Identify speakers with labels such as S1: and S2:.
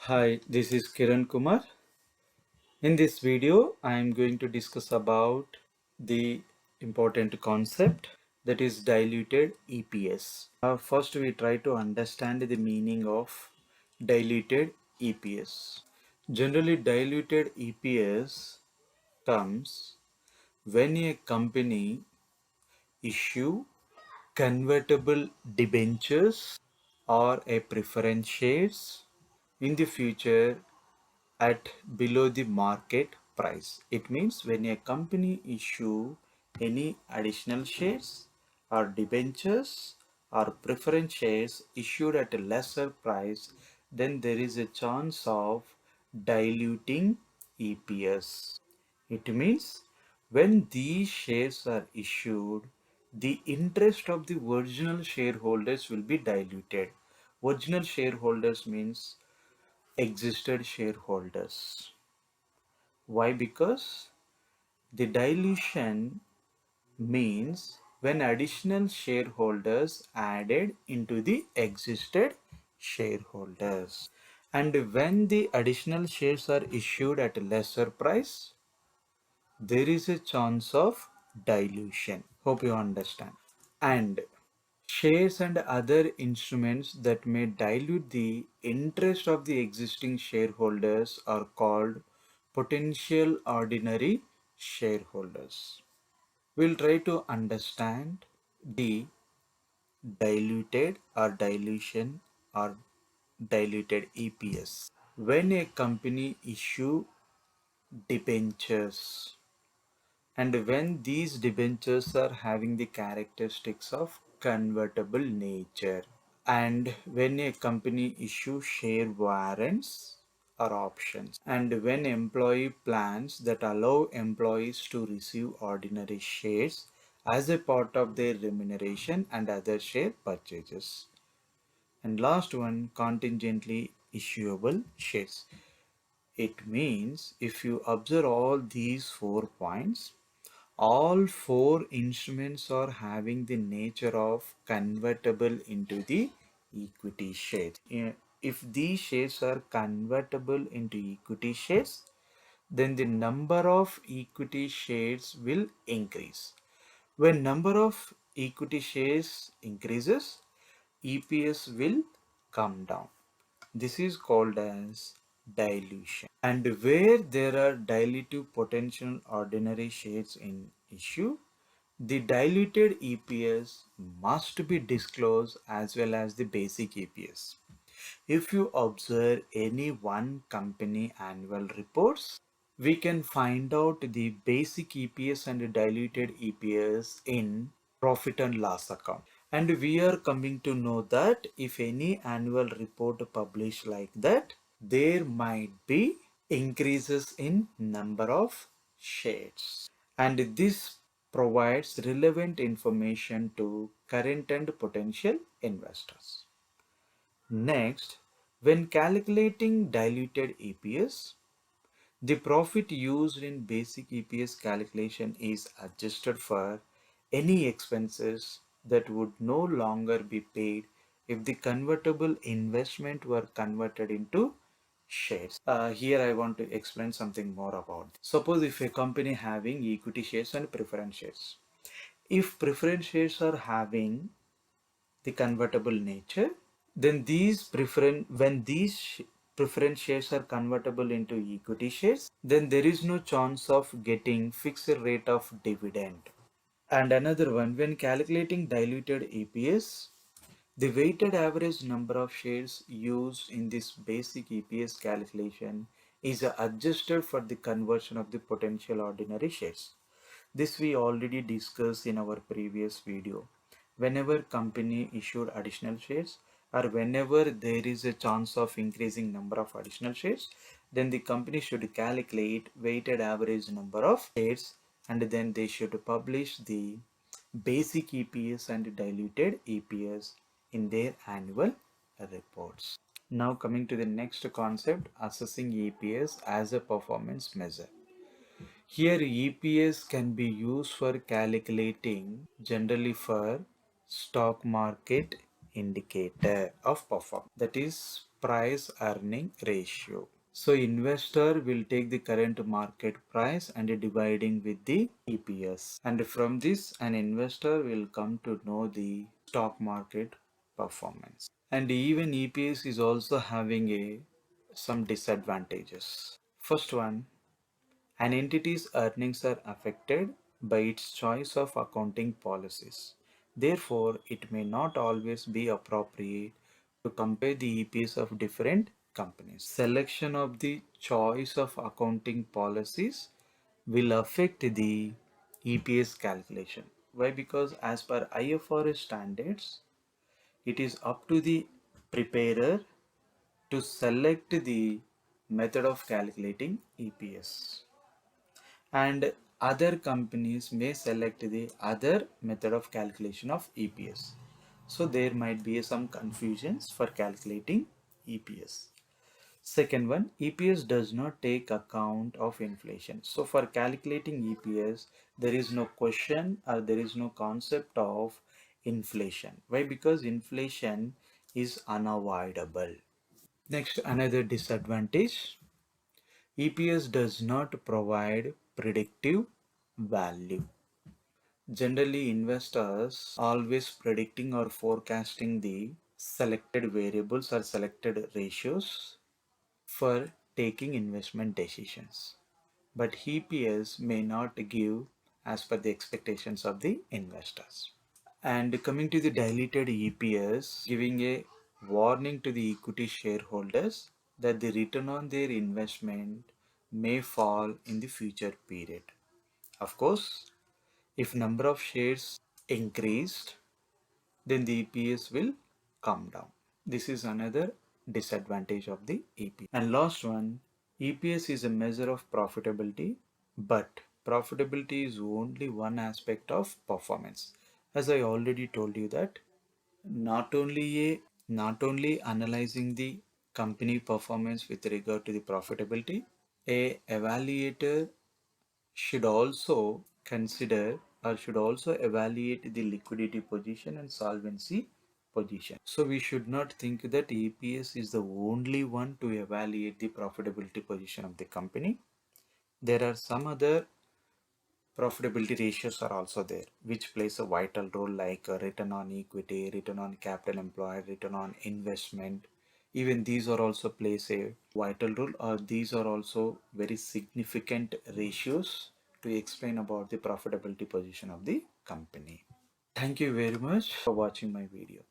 S1: Hi, this is Kiran Kumar. In this video, I am going to discuss about the important concept that is diluted EPS. First, we try to understand the meaning of diluted EPS. Generally, diluted EPS comes when a company issue convertible debentures or a preference shares in the future at below the market price. It means when a company issue any additional shares or debentures or preference shares issued at a lesser price, then there is a chance of diluting EPS. It means when these shares are issued, the interest of the original shareholders will be diluted. Original shareholders means existed shareholders. Why? Because the dilution means when additional shareholders added into the existed shareholders. And when the additional shares are issued at a lesser price, there is a chance of dilution. Hope you understand. And shares and other instruments that may dilute the interest of the existing shareholders are called potential ordinary shareholders. We'll try to understand the diluted or dilution or diluted EPS. When a company issue debentures and when these debentures are having the characteristics of convertible nature, and when a company issue share warrants or options, and when employee plans that allow employees to receive ordinary shares as a part of their remuneration and other share purchases, and last one, contingently issuable shares. It means if you observe all these 4 points, all four instruments are having the nature of convertible into the equity shares. If these shares are convertible into equity shares, then the number of equity shares will increase. When number of equity shares increases, EPS will come down. This is called as dilution. And where there are dilutive potential ordinary shares in issue, the diluted EPS must be disclosed as well as the basic EPS. If you observe any one company annual reports, we can find out the basic EPS and diluted EPS in profit and loss account. And we are coming to know that if any annual report published like that, there might be increases in number of shares. And this provides relevant information to current and potential investors. Next, when calculating diluted EPS, the profit used in basic EPS calculation is adjusted for any expenses that would no longer be paid if the convertible investment were converted into shares. Here I want to explain something more about this. Suppose if a company having equity shares and preference shares. If preference shares are having the convertible nature, then preference shares are convertible into equity shares, then there is no chance of getting fixed rate of dividend. And another one, when calculating diluted EPS, the weighted average number of shares used in this basic EPS calculation is adjusted for the conversion of the potential ordinary shares. This we already discussed in our previous video. Whenever company issued additional shares or whenever there is a chance of increasing number of additional shares, then the company should calculate weighted average number of shares and then they should publish the basic EPS and diluted EPS in their annual reports. Now coming to the next concept, assessing EPS as a performance measure. Here EPS can be used for calculating generally for stock market indicator of performance, that is price earning ratio. So investor will take the current market price and dividing with the EPS. And from this, an investor will come to know the stock market performance. And even EPS is also having some disadvantages. First one, an entity's earnings are affected by its choice of accounting policies. Therefore, it may not always be appropriate to compare the EPS of different companies. Selection of the choice of accounting policies will affect the EPS calculation. Why? Because as per IFRS standards, it is up to the preparer to select the method of calculating EPS, and other companies may select the other method of calculation of EPS. So there might be some confusions for calculating EPS. Second one, EPS does not take account of inflation. So for calculating EPS, there is no question or there is no concept of inflation. Why? Because inflation is unavoidable. Next, another disadvantage, EPS does not provide predictive value. Generally, investors always predicting or forecasting the selected variables or selected ratios for taking investment decisions. But EPS may not give as per the expectations of the investors. And coming to the diluted EPS, giving a warning to the equity shareholders that the return on their investment may fall in the future period. Of course, if number of shares increased, then the EPS will come down. This is another disadvantage of the EPS. And last one, EPS is a measure of profitability, but profitability is only one aspect of performance. As I already told you that not only not only analyzing the company performance with regard to the profitability, a evaluator should also consider or should also evaluate the liquidity position and solvency position. So we should not think that EPS is the only one to evaluate the profitability position of the company. There are some other profitability ratios are also there, which plays a vital role, like return on equity, return on capital employed, return on investment. Even these are also plays a vital role, or these are also very significant ratios to explain about the profitability position of the company. Thank you very much for watching my video.